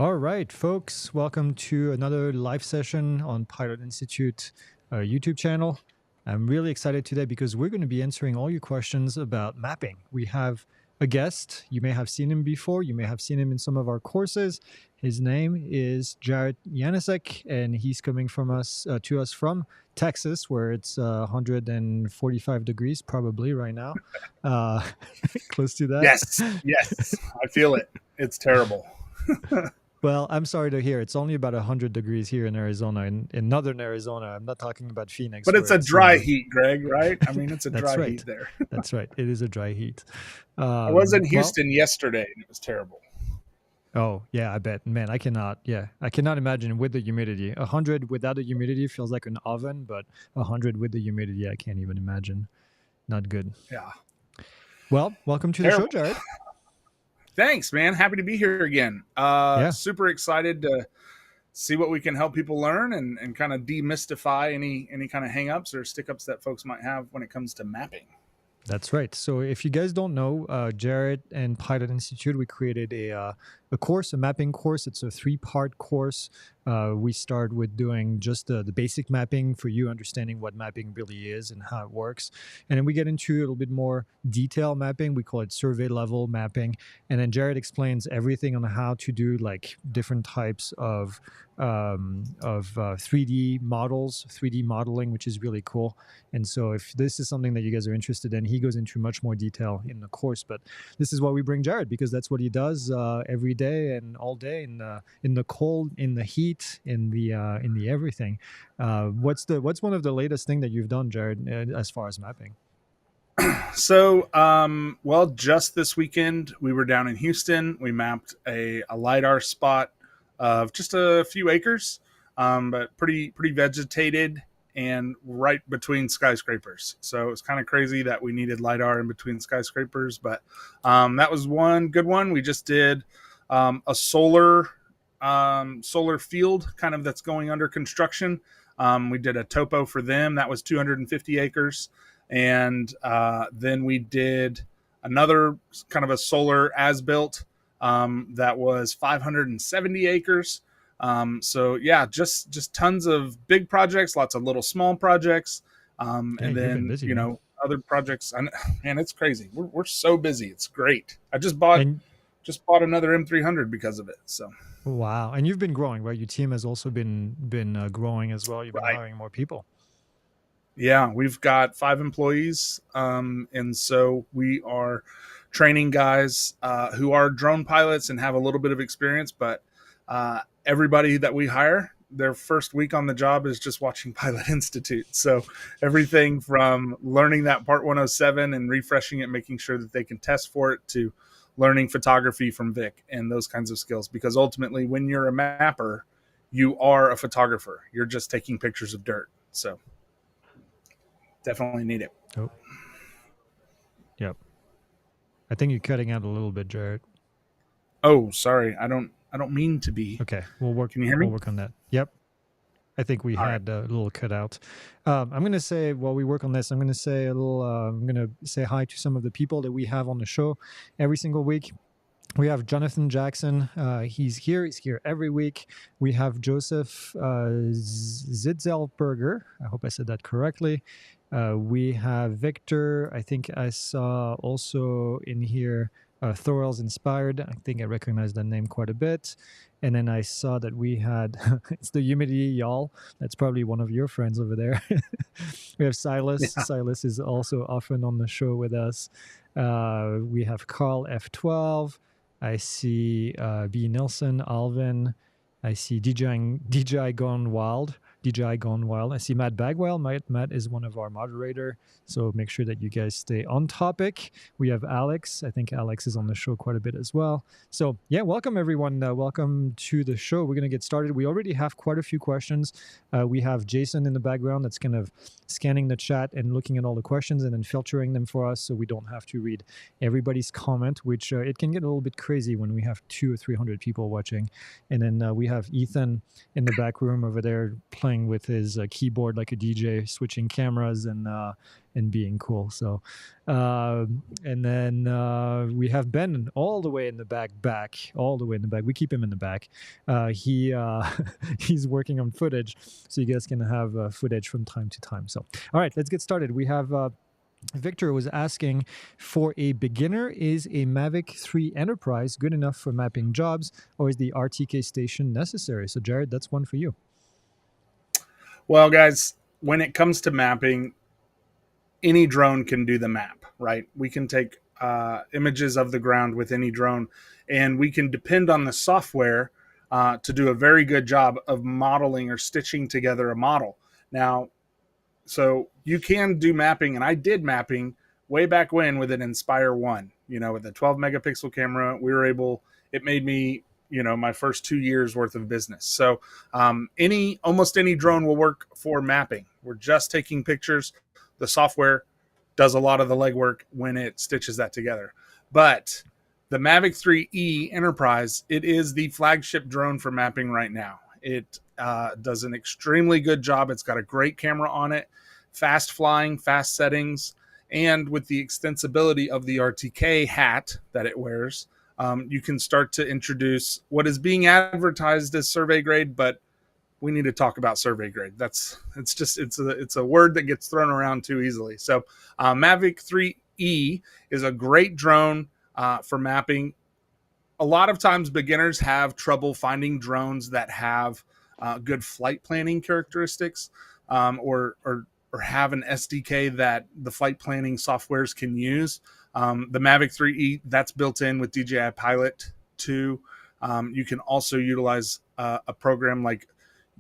All right, folks, welcome to another live session on Pilot Institute YouTube channel. I'm really excited today because we're going to be answering all your questions about mapping. We have a guest. You may have seen him before. You may have seen him in some of our courses. His name is Jared Janicek, and he's coming from to us from Texas, where it's 145 degrees probably right now, close to that. Yes, I feel it. It's terrible. Well, I'm sorry to hear. It's only about 100 degrees here in Arizona, in northern Arizona. I'm not talking about Phoenix. But it's a dry heat, Greg, right? I mean, it's a That's dry right. heat there. That's right. It is a dry heat. I was in Houston yesterday, and it was terrible. Oh, yeah, I bet. Man, I cannot imagine with the humidity. 100 without the humidity feels like an oven, but 100 with the humidity, I can't even imagine. Not good. Yeah. Well, welcome to the show, Jared. Thanks, man. Happy to be here again. Super excited to see what we can help people learn and kind of demystify any kind of hangups or stick-ups that folks might have when it comes to mapping. That's right. So if you guys don't know, Jared and Pilot Institute, we created a course, a mapping course. It's a 3-part course. We start with doing just the basic mapping for you, understanding what mapping really is and how it works. And then we get into a little bit more detailed mapping. We call it survey level mapping. And then Jared explains everything on how to do like different types of 3D models, 3D modeling, which is really cool. And so if this is something that you guys are interested in, he goes into much more detail in the course. But this is why we bring Jared, because that's what he does every day and all day in the cold, in the heat, in the everything. What's one of the latest thing that you've done, Jared, as far as mapping? So, just this weekend we were down in Houston. We mapped a Lidar spot of just a few acres, but pretty vegetated and right between skyscrapers. So it was kind of crazy that we needed Lidar in between skyscrapers, but that was one good one. We just did a solar field kind of that's going under construction. We did a topo for them. That was 250 acres. And then we did another kind of a solar as-built that was 570 acres. So yeah, just tons of big projects, lots of little small projects. And then, busy, other projects. And it's crazy. We're so busy. It's great. I just bought another M300 because of it. So. Wow. And you've been growing, right? Your team has also been growing as well. You've been hiring more people. Yeah, we've got 5 employees. And so we are training guys who are drone pilots and have a little bit of experience, but everybody that we hire, their first week on the job is just watching Pilot Institute. So everything from learning that Part 107 and refreshing it, making sure that they can test for it, to learning photography from Vic and those kinds of skills. Because ultimately, when you're a mapper, you are a photographer. You're just taking pictures of dirt. So definitely need it. Oh. Yep. I think you're cutting out a little bit, Jared. Oh, sorry. I don't mean to be. Okay. We'll work. Can you hear me? We'll work on that. Yep. I think we had a little cutout. I'm going to say, while we work on this, I'm going to say I'm going to say hi to some of the people that we have on the show every single week. We have Jonathan Jackson. He's here. He's here every week. We have Joseph Zitzelberger. I hope I said that correctly. We have Victor. I think I saw also in here Thorell's Inspired. I think I recognize that name quite a bit. And then I saw that we had, it's the humidity, y'all. That's probably one of your friends over there. We have Silas. Yeah. Silas is also often on the show with us. We have Carl F12. I see B. Nelson, Alvin. I see DJI Gone Wild. I see Matt Bagwell. Matt is one of our moderator, so make sure that you guys stay on topic. We have Alex. I think Alex is on the show quite a bit as well. So yeah, welcome everyone. Welcome to the show. We're going to get started. We already have quite a few questions. We have Jason in the background that's kind of scanning the chat and looking at all the questions and then filtering them for us, so we don't have to read everybody's comment, which it can get a little bit crazy when we have 200 or 300 people watching. And then we have Ethan in the back room over there playing playing with his keyboard like a DJ, switching cameras and being cool. So, and then we have Ben all the way in the back, all the way in the back. We keep him in the back. He he's working on footage, so you guys can have footage from time to time. So, all right, let's get started. We have. Victor was asking, for a beginner, is a Mavic 3 Enterprise good enough for mapping jobs, or is the RTK station necessary? So, Jared, that's one for you. Well, guys, when it comes to mapping, any drone can do the map, right? We can take images of the ground with any drone, and we can depend on the software to do a very good job of modeling or stitching together a model. Now, so you can do mapping, and I did mapping way back when with an Inspire 1, with a 12 megapixel camera. It made me, my first 2 years worth of business. So almost any drone will work for mapping. We're just taking pictures. The software does a lot of the legwork when it stitches that together. But the Mavic 3E Enterprise, it is the flagship drone for mapping right now. It does an extremely good job. It's got a great camera on it, fast flying, fast settings, and with the extensibility of the RTK hat that it wears, you can start to introduce what is being advertised as survey grade, but we need to talk about survey grade. It's a word that gets thrown around too easily. So Mavic 3E is a great drone for mapping. A lot of times beginners have trouble finding drones that have good flight planning characteristics, or have an SDK that the flight planning softwares can use. The Mavic 3E, that's built in with DJI Pilot 2. You can also utilize a program like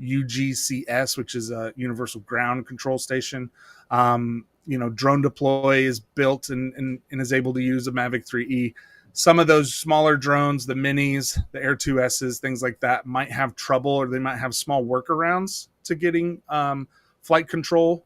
UGCS, which is a Universal Ground Control Station. Drone Deploy is built and is able to use a Mavic 3E. Some of those smaller drones, the minis, the Air 2Ss, things like that, might have trouble, or they might have small workarounds to getting flight control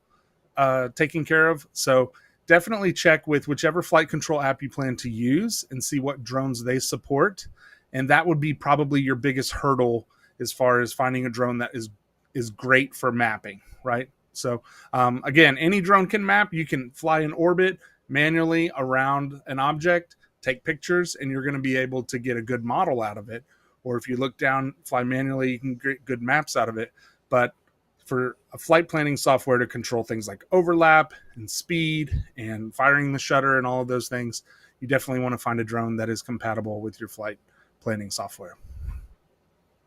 taken care of. So definitely check with whichever flight control app you plan to use and see what drones they support. And that would be probably your biggest hurdle as far as finding a drone that is great for mapping, right? So again, any drone can map. You can fly in orbit manually around an object, take pictures, and you're going to be able to get a good model out of it. Or if you look down, fly manually, you can get good maps out of it. But for a flight planning software to control things like overlap and speed and firing the shutter and all of those things, you definitely want to find a drone that is compatible with your flight planning software.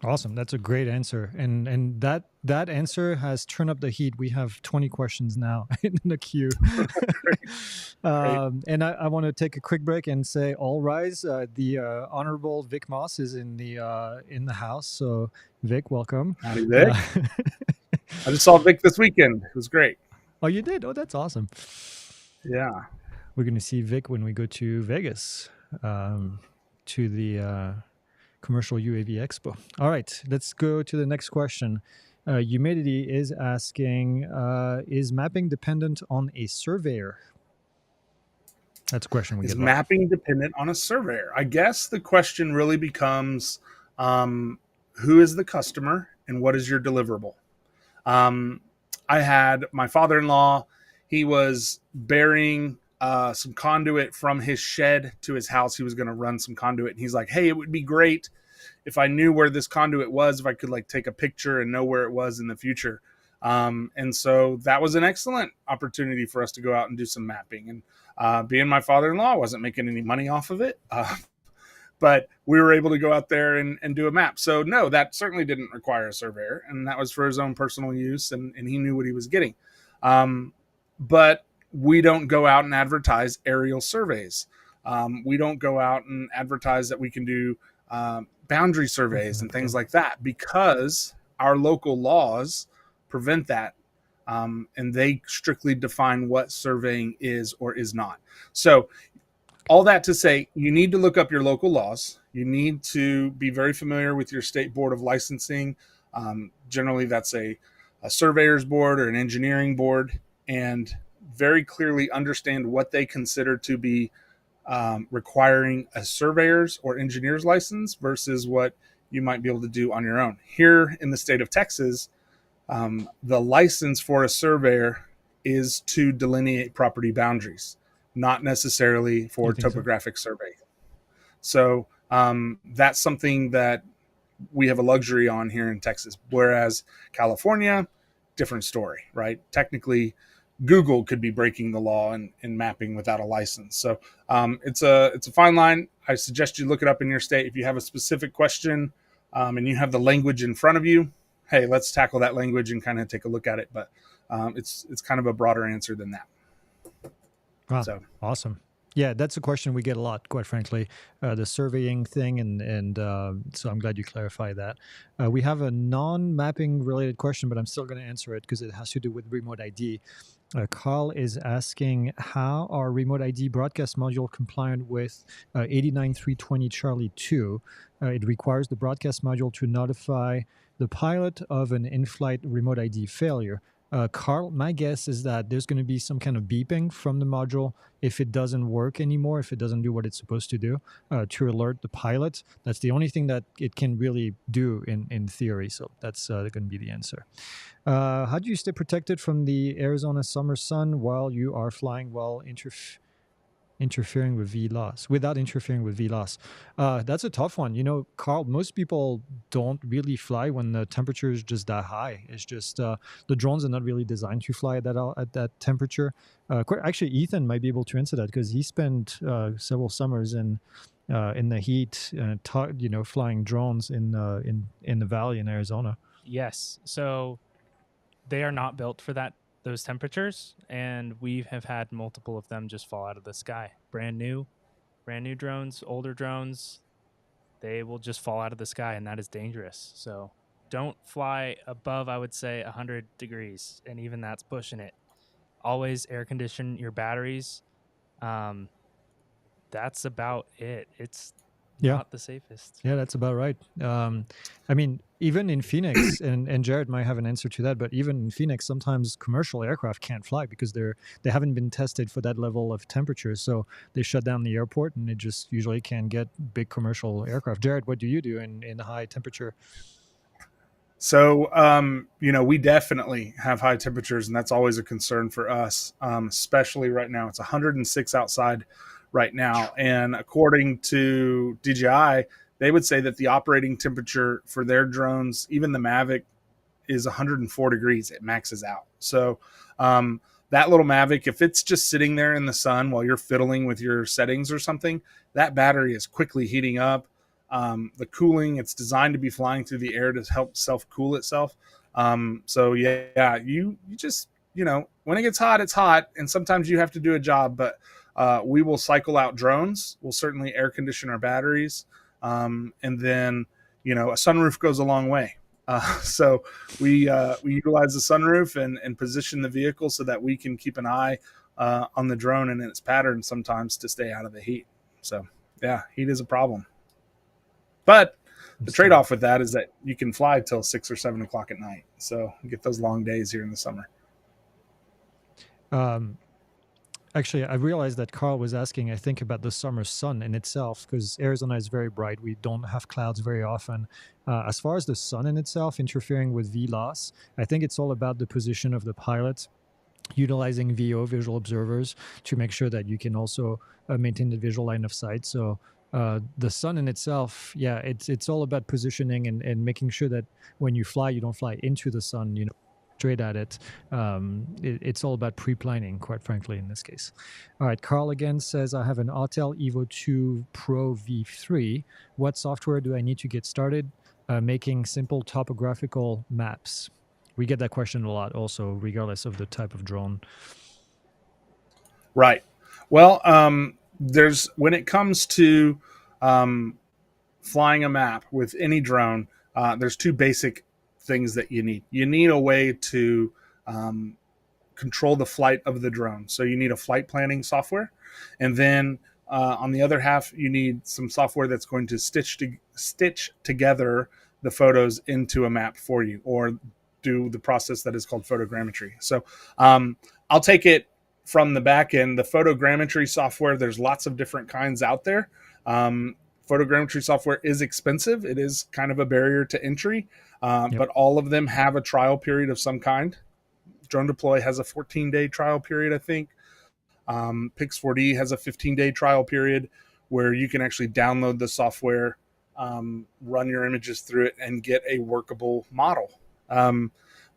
Awesome. That's a great answer. And that answer has turned up the heat. We have 20 questions now in the queue. Great. And I want to take a quick break and say all rise. The Honorable Vic Moss is in the house. So Vic, welcome. Howdy, Vic. I just saw Vic this weekend. It was great. Oh, you did? Oh, that's awesome. Yeah. We're going to see Vic when we go to Vegas, to the Commercial UAV Expo. All right, let's go to the next question. Humidity is asking, is mapping dependent on a surveyor? That's a question we get. Is mapping dependent on a surveyor? I guess the question really becomes, who is the customer and what is your deliverable? I had my father-in-law, he was burying some conduit from his shed to his house. He was going to run some conduit, and he's like, hey, it would be great if I knew where this conduit was, if I could take a picture and know where it was in the future. And so that was an excellent opportunity for us to go out and do some mapping. And being my father-in-law, I wasn't making any money off of it. But we were able to go out there and do a map. So no, that certainly didn't require a surveyor, and that was for his own personal use, and he knew what he was getting. But we don't go out and advertise aerial surveys. We don't go out and advertise that we can do boundary surveys and things like that, because our local laws prevent that. And they strictly define what surveying is or is not. So all that to say, you need to look up your local laws. You need to be very familiar with your state board of licensing. Generally, that's a surveyor's board or an engineering board, and very clearly understand what they consider to be requiring a surveyor's or engineer's license versus what you might be able to do on your own. Here in the state of Texas, The license for a surveyor is to delineate property boundaries, not necessarily You for think so? topographic survey. So that's something that we have a luxury on here in Texas. Whereas California, different story, right? Technically, Google could be breaking the law in mapping without a license. So it's a fine line. I suggest you look it up in your state. If you have a specific question and you have the language in front of you, hey, let's tackle that language and kind of take a look at it. But it's kind of a broader answer than that. Wow, So awesome. Yeah, that's a question we get a lot, quite frankly, the surveying thing, and so I'm glad you clarified that. We have a non-mapping related question, but I'm still going to answer it because it has to do with remote ID. Carl is asking, how are remote ID broadcast module compliant with 89320 Charlie 2? It requires the broadcast module to notify the pilot of an in-flight remote ID failure. Carl, my guess is that there's going to be some kind of beeping from the module if it doesn't work anymore, if it doesn't do what it's supposed to do, to alert the pilot. That's the only thing that it can really do in theory. So that's going to be the answer. How do you stay protected from the Arizona summer sun while you are flying while interfering with V loss without interfering with V loss? That's a tough one. You know, Carl, most people don't really fly when the temperature is just that high. It's just the drones are not really designed to fly at that temperature. Actually, Ethan might be able to answer that because he spent several summers in the heat, flying drones in the valley in Arizona. Yes. So they are not built for those temperatures, and we have had multiple of them just fall out of the sky. Brand new drones, older drones, they will just fall out of the sky, and that is dangerous. So don't fly above, I would say, 100 degrees, and even that's pushing it. Always air condition your batteries. That's about it. It's Yeah. not the safest. Yeah, that's about right. I mean, even in Phoenix, and Jared might have an answer to that, but even in Phoenix, sometimes commercial aircraft can't fly because they haven't been tested for that level of temperature. So they shut down the airport, and it just usually can't get big commercial aircraft. Jared, what do you do in high temperature? So, we definitely have high temperatures, and that's always a concern for us, especially right now. It's 106 outside right now. And according to DJI, they would say that the operating temperature for their drones, even the Mavic, is 104 degrees. It maxes out. So, that little Mavic, if it's just sitting there in the sun while you're fiddling with your settings or something, that battery is quickly heating up. The cooling, it's designed to be flying through the air to help self cool itself. So yeah, you just, when it gets hot, it's hot, and sometimes you have to do a job, but we will cycle out drones. We'll certainly air condition our batteries. And then, a sunroof goes a long way. So we utilize the sunroof and position the vehicle so that we can keep an eye on the drone and its pattern sometimes to stay out of the heat. So yeah, heat is a problem. But the trade-off with that is that you can fly till 6 or 7 o'clock at night. So you get those long days here in the summer. Actually, I realized that Carl was asking, I think, about the summer sun in itself, because Arizona is very bright. We don't have clouds very often. As far as the sun in itself interfering with V loss, I think it's all about the position of the pilot, utilizing VO, visual observers, to make sure that you can also maintain the visual line of sight. So the sun in itself, yeah, it's all about positioning and making sure that when you fly, you don't fly into the sun, straight at it. It's all about pre-planning, quite frankly, in this case. All right, Carl again says, I have an Autel Evo 2 Pro V3. What software do I need to get started making simple topographical maps? We get that question a lot also, regardless of the type of drone. Right. Well, when it comes to flying a map with any drone, there's two basic things that you need. You need a way to control the flight of the drone. So you need a flight planning software. And then on the other half, you need some software that's going to stitch together the photos into a map for you, or do the process that is called photogrammetry. So I'll take it from the back end. The photogrammetry software, there's lots of different kinds out there. photogrammetry software is expensive. It is kind of a barrier to entry, Yep. but all of them have a trial period of some kind. Drone Deploy has a 14-day trial period, I think. Pix4D has a 15-day trial period where you can actually download the software, run your images through it, and get a workable model.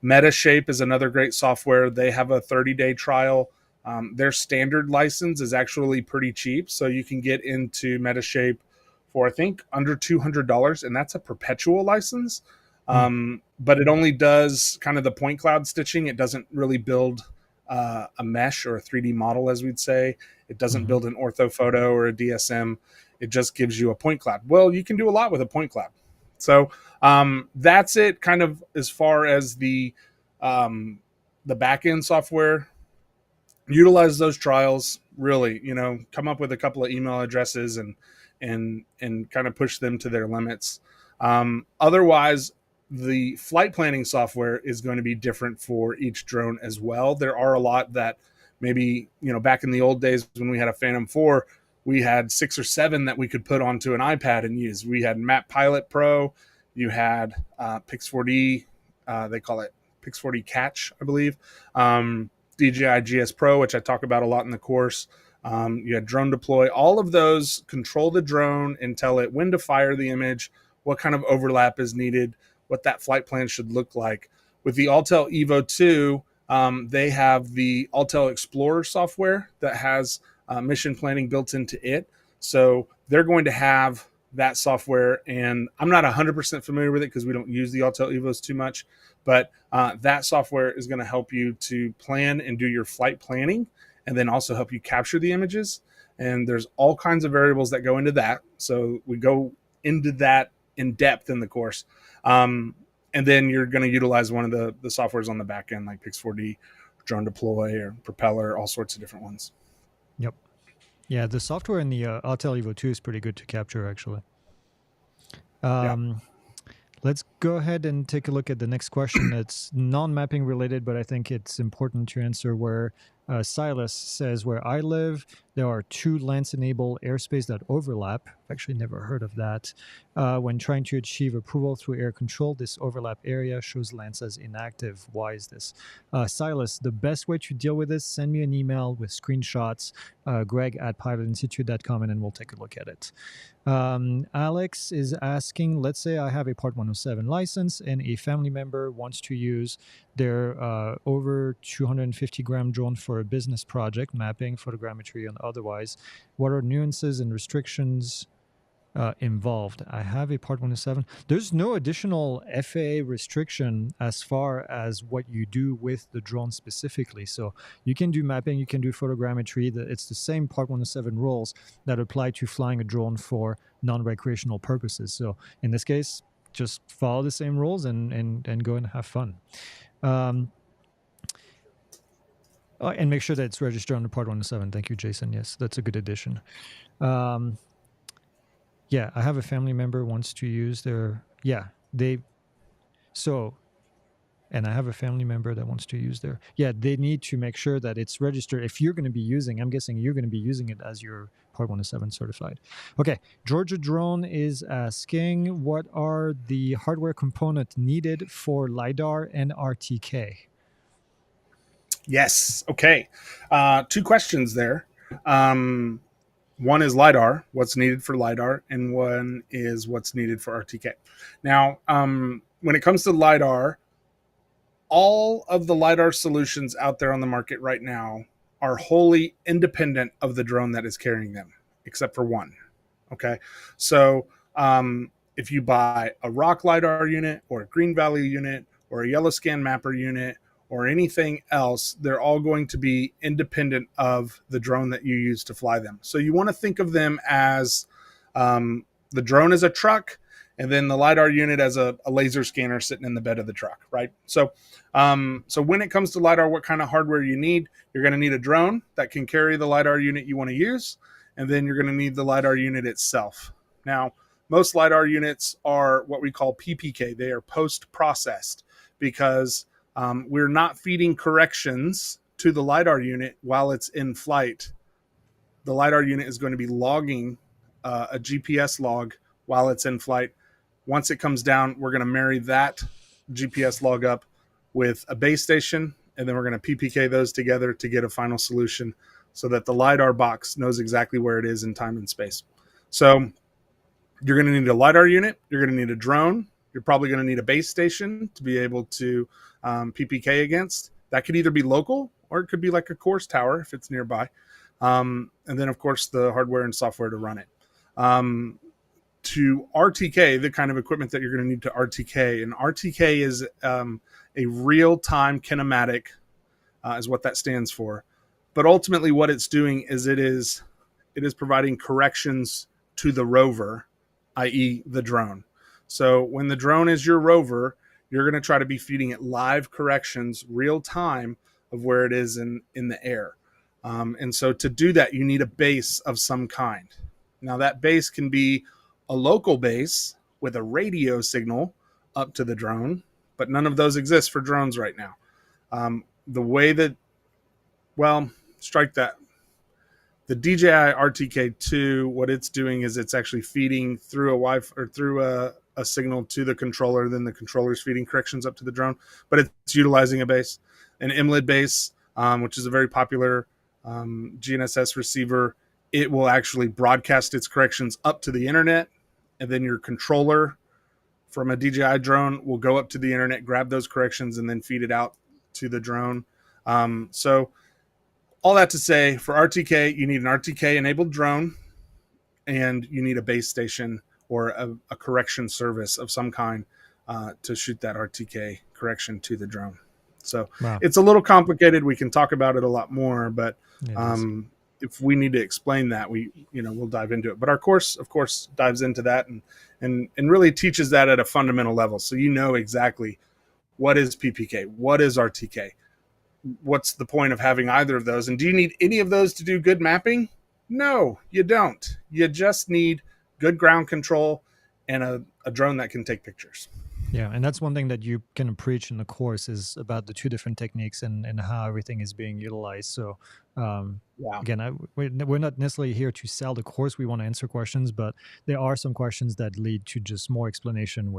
Metashape is another great software. They have a 30-day trial. Their standard license is actually pretty cheap, so you can get into Metashape for, I think, under $200, and that's a perpetual license. But it only does kind of the point cloud stitching. It doesn't really build a mesh or a 3D model, as we'd say. It doesn't build an orthophoto or a DSM. It just gives you a point cloud. Well, you can do a lot with a point cloud. So that's it, kind of as far as the back end software. Utilize those trials. Really, come up with a couple of email addresses and kind of push them to their limits. Otherwise, the flight planning software is going to be different for each drone as well. There are a lot that maybe, back in the old days when we had a Phantom 4, we had 6 or 7 that we could put onto an iPad and use. We had Map Pilot Pro. You had Pix4D. They call it Pix4D Catch, I believe. DJI GS Pro, which I talk about a lot in the course. You had Drone Deploy. All of those control the drone and tell it when to fire the image, what kind of overlap is needed, what that flight plan should look like. With the Autel Evo 2, they have the Autel Explorer software that has mission planning built into it. So they're going to have that software, and I'm not 100% familiar with it because we don't use the Autel Evos too much, but that software is going to help you to plan and do your flight planning, and then also help you capture the images. And there's all kinds of variables that go into that. So we go into that in depth in the course. And then you're going to utilize one of the softwares on the back end, like Pix4D, Drone Deploy, or Propeller, all sorts of different ones. Yep. Yeah, the software in the Autel Evo 2 is pretty good to capture, actually. Let's go ahead and take a look at the next question. It's non-mapping related, but I think it's important to answer, where Silas says, where I live, there are 2 Lance-enabled airspace that overlap. I've actually never heard of that. When trying to achieve approval through air control, this overlap area shows Lance as inactive. Why is this? Silas, the best way to deal with this, send me an email with screenshots, greg@pilotinstitute.com, and then we'll take a look at it. Alex is asking, let's say I have a Part 107 license and a family member wants to use their over 250 gram drone for a business project, mapping, photogrammetry, and otherwise. What are nuances and restrictions involved? I have a Part 107. There's no additional FAA restriction as far as what you do with the drone specifically. So you can do mapping, you can do photogrammetry. It's the same Part 107 rules that apply to flying a drone for non-recreational purposes. So in this case, just follow the same rules and go and have fun. And make sure that it's registered under Part 107. Thank you, Jason. Yes, that's a good addition. Yeah, I have a family member wants to use their, and I have a family member that wants to use their, they need to make sure that it's registered. If you're going to be using, I'm guessing you're going to be using it as your Part 107 certified. Okay, Georgia Drone is asking, what are the hardware components needed for Lidar and RTK? Yes. Okay. 2 questions there. One is LiDAR, what's needed for LiDAR, and one is what's needed for RTK. Now, when it comes to LiDAR, all of the LiDAR solutions out there on the market right now are wholly independent of the drone that is carrying them, except for one. Okay. So if you buy a Rock LiDAR unit or a Green Valley unit or a Yellow Scan Mapper unit or anything else, they're all going to be independent of the drone that you use to fly them. So you want to think of them as the drone as a truck, and then the LiDAR unit as a laser scanner sitting in the bed of the truck, right? So when it comes to LiDAR, what kind of hardware you need, you're going to need a drone that can carry the LiDAR unit you want to use, and then you're going to need the LiDAR unit itself. Now, most LiDAR units are what we call PPK. They are post-processed because we're not feeding corrections to the LiDAR unit while it's in flight. The LiDAR unit is going to be logging a GPS log while it's in flight. Once it comes down, we're going to marry that GPS log up with a base station, and then we're going to PPK those together to get a final solution so that the LiDAR box knows exactly where it is in time and space. So you're going to need a LiDAR unit. You're going to need a drone. You're probably going to need a base station to be able to PPK against. That could either be local or it could be like a course tower if it's nearby. And then, of course, the hardware and software to run it. To RTK, the kind of equipment that you're going to need to RTK. And RTK is a real-time kinematic, is what that stands for. But ultimately what it's doing is it is providing corrections to the rover, i.e. the drone. So when the drone is your rover, you're going to try to be feeding it live corrections real time of where it is in the air. And so to do that, you need a base of some kind. Now that base can be a local base with a radio signal up to the drone, but none of those exist for drones right now. The way that, well, strike that. The DJI RTK2, what it's doing is it's actually feeding through a Wi-Fi or through a signal to the controller. Then the controller's feeding corrections up to the drone, but it's utilizing a base, an MLID base, which is a very popular GNSS receiver. It will actually broadcast its corrections up to the internet, and then your controller from a DJI drone will go up to the internet, grab those corrections, and then feed it out to the drone. So all that to say, for RTK, you need an RTK-enabled drone, and you need a base station or a correction service of some kind to shoot that RTK correction to the drone. So Wow. It's a little complicated. We can talk about it a lot more, but Yeah, if we need to explain that, we'll dive into it. But our course, of course, dives into that and really teaches that at a fundamental level. So you know exactly what is PPK, what is RTK, what's the point of having either of those, and do you need any of those to do good mapping? No, you don't. You just need good ground control and a drone that can take pictures. Yeah, and that's one thing that you kind of preach in the course is about the two different techniques and how everything is being utilized. So Yeah. again, we're not necessarily here to sell the course. We want to answer questions, but there are some questions that lead to just more explanation.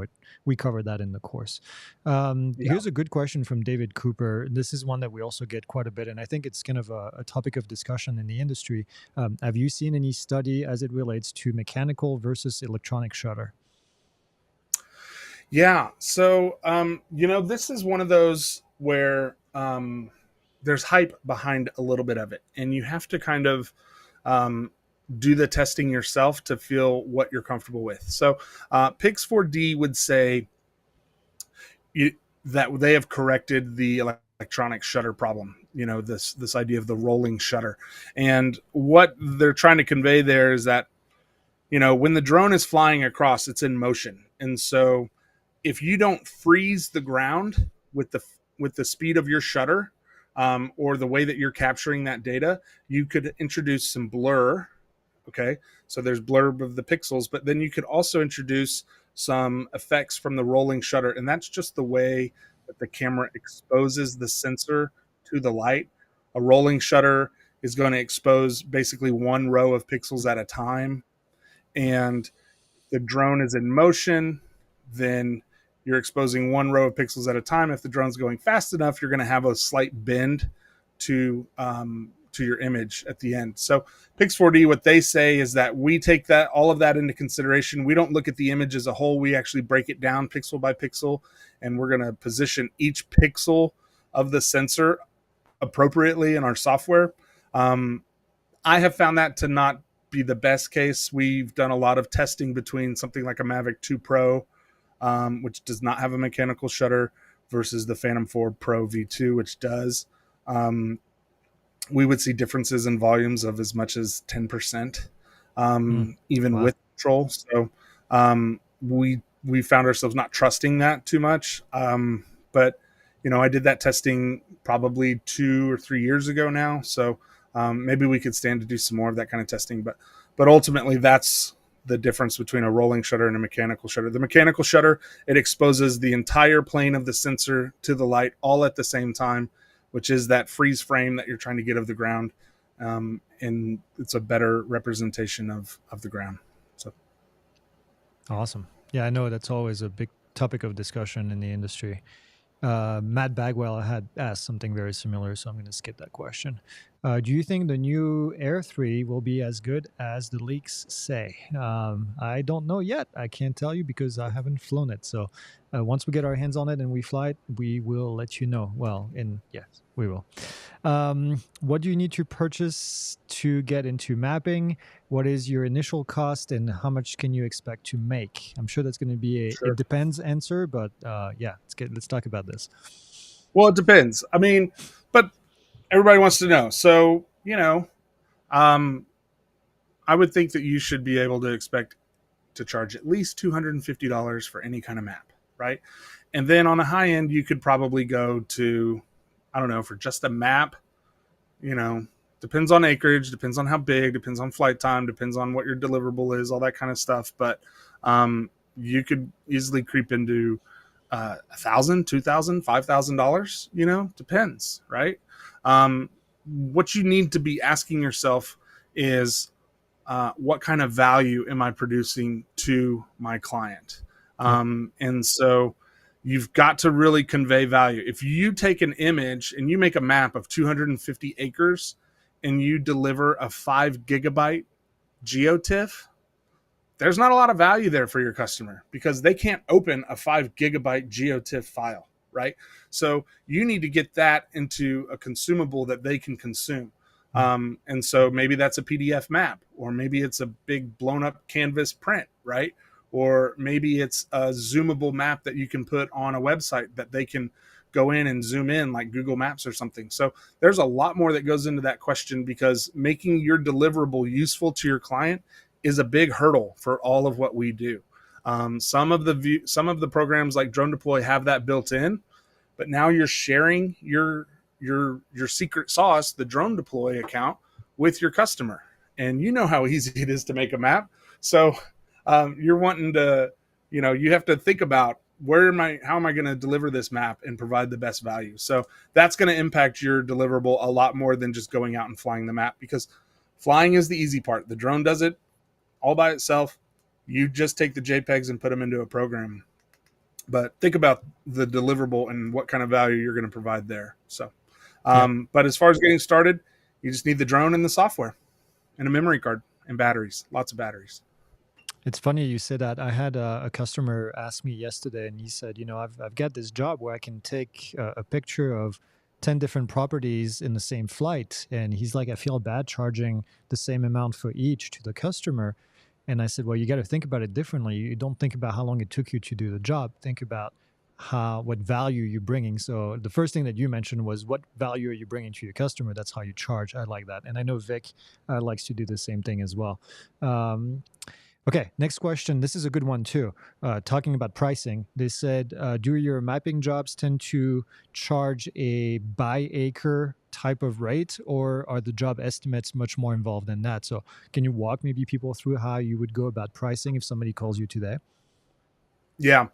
We cover that in the course. Here's a good question from David Cooper. This is one that we also get quite a bit, and I think it's kind of a topic of discussion in the industry. Have you seen any study as it relates to mechanical versus electronic shutter? Yeah. So, this is one of those where there's hype behind a little bit of it, and you have to kind of do the testing yourself to feel what you're comfortable with. So, Pix4D would say that they have corrected the electronic shutter problem. This idea of the rolling shutter, and what they're trying to convey there is that when the drone is flying across, it's in motion, and so if you don't freeze the ground with the speed of your shutter or the way that you're capturing that data, you could introduce some blur. Okay, so there's blur of the pixels, but then you could also introduce some effects from the rolling shutter, and that's just the way that the camera exposes the sensor to the light. A rolling shutter is going to expose basically one row of pixels at a time, and the drone is in motion, then you're exposing one row of pixels at a time. If the drone's going fast enough, you're going to have a slight bend to your image at the end. So Pix4D, what they say is that we take all of that into consideration. We don't look at the image as a whole. We actually break it down pixel by pixel, and we're going to position each pixel of the sensor appropriately in our software. I have found that to not be the best case. We've done a lot of testing between something like a Mavic 2 Pro, which does not have a mechanical shutter, versus the Phantom 4 Pro V2, which does. We would see differences in volumes of as much as 10%, even Wow. with control. So we found ourselves not trusting that too much. But I did that testing probably 2 or 3 years ago now. So maybe we could stand to do some more of that kind of testing. But ultimately, that's the difference between a rolling shutter and a mechanical shutter. The mechanical shutter, it exposes the entire plane of the sensor to the light all at the same time, which is that freeze frame that you're trying to get of the ground. And it's a better representation of the ground. Awesome. Yeah, I know that's always a big topic of discussion in the industry. Matt Bagwell had asked something very similar, so I'm going to skip that question. Do you think the new Air 3 will be as good as the leaks say? I don't know yet. I can't tell you because I haven't flown it. So once we get our hands on it and we fly it, we will let you know. Well, yes, we will. What do you need to purchase to get into mapping? What is your initial cost and how much can you expect to make? I'm sure that's going to be a it Sure. depends answer, but yeah, let's talk about this. Well, it depends. I mean, but everybody wants to know. So, um, I would think that you should be able to expect to charge at least $250 for any kind of map, right? And then on the high end, you could probably go to, I don't know, for just a map, you know, depends on acreage, depends on how big, depends on flight time, depends on what your deliverable is, all that kind of stuff. But you could easily creep into $1,000, $2,000, $5,000. Depends, right? What you need to be asking yourself is, what kind of value am I producing to my client? Yep. And so you've got to really convey value. If you take an image and you make a map of 250 acres and you deliver a 5 GB geotiff, there's not a lot of value there for your customer because they can't open a 5 GB geotiff file, right? So you need to get that into a consumable that they can consume. And so maybe that's a PDF map, or maybe it's a big blown up canvas print, right? Or maybe it's a zoomable map that you can put on a website that they can go in and zoom in like Google Maps or something. So there's a lot more that goes into that question because making your deliverable useful to your client is a big hurdle for all of what we do. Some of the programs like Drone Deploy have that built in, but now you're sharing your secret sauce, the Drone Deploy account, with your customer, and you know how easy it is to make a map. So you're wanting to, you have to think about how am I going to deliver this map and provide the best value. So that's going to impact your deliverable a lot more than just going out and flying the map, because flying is the easy part. The drone does it all by itself. You just take the JPEGs and put them into a program. But think about the deliverable and what kind of value you're going to provide there. So, Yep. but as far as getting started, you just need the drone and the software and a memory card and batteries, lots of batteries. It's funny you said that. I had a customer ask me yesterday, and he said, I've got this job where I can take a picture of 10 different properties in the same flight. And he's like, I feel bad charging the same amount for each to the customer. And I said, well, you got to think about it differently. You don't think about how long it took you to do the job. Think about what value you're bringing. So the first thing that you mentioned was what value are you bringing to your customer? That's how you charge. I like that. And I know Vic likes to do the same thing as well. Okay, next question. This is a good one too. Talking about pricing, they said, do your mapping jobs tend to charge a by acre type of rate, or are the job estimates much more involved than that? So can you walk maybe people through how you would go about pricing if somebody calls you today? Yeah.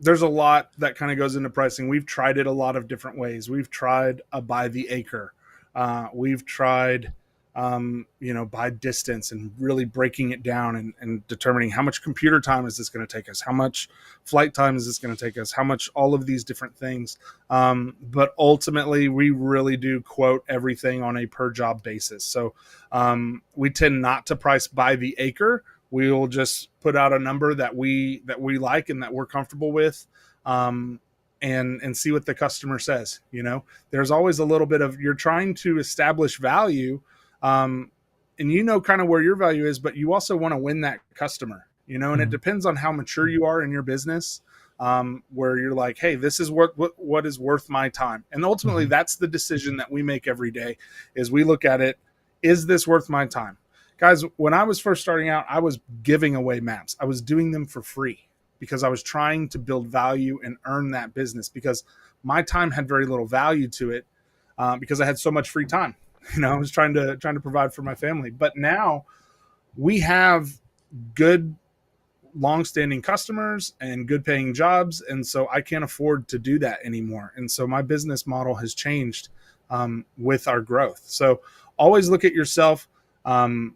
There's a lot that kind of goes into pricing. We've tried it a lot of different ways. We've tried a by the acre. We've tried, by distance, and really breaking it down and determining how much computer time is this going to take us, how much flight time is this going to take us, how much all of these different things. But ultimately, we really do quote everything on a per job basis. So we tend not to price by the acre. We'll just put out a number that we like and that we're comfortable with, and see what the customer says. There's always a little bit of, you're trying to establish value, and kind of where your value is, but you also want to win that customer. And it depends on how mature you are in your business, where you're like, hey, this is what is worth my time. And ultimately, that's the decision that we make every day. Is we look at it, is this worth my time? Guys, when I was first starting out, I was giving away maps. I was doing them for free because I was trying to build value and earn that business, because my time had very little value to it, because I had so much free time. I was trying to provide for my family. But now we have good, long-standing customers and good paying jobs, and so I can't afford to do that anymore. And so my business model has changed with our growth. So always look at yourself, and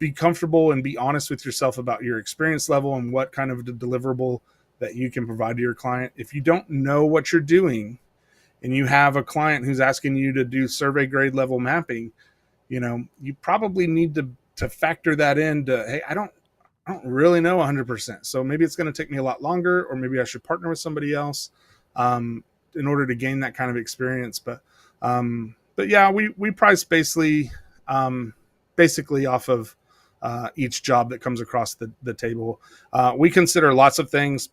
be comfortable and be honest with yourself about your experience level and what kind of deliverable that you can provide to your client. If you don't know what you're doing and you have a client who's asking you to do survey grade level mapping, you probably need to factor that into, hey, I don't really know 100%. So maybe it's going to take me a lot longer, or maybe I should partner with somebody else in order to gain that kind of experience. But yeah, we price basically off of each job that comes across the table. We consider lots of things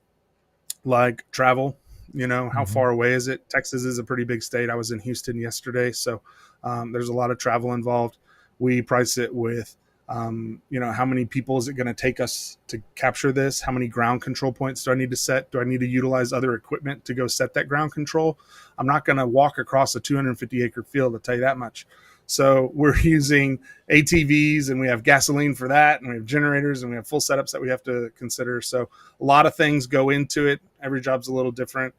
like travel. How far away is it? Texas is a pretty big state. I was in Houston yesterday, so there's a lot of travel involved. We price it with how many people is it going to take us to capture this? How many ground control points do I need to set? Do I need to utilize other equipment to go set that ground control? I'm not going to walk across a 250 acre field, I'll tell you that much. So we're using ATVs, and we have gasoline for that, and we have generators, and we have full setups that we have to consider. So a lot of things go into it. Every job's a little different.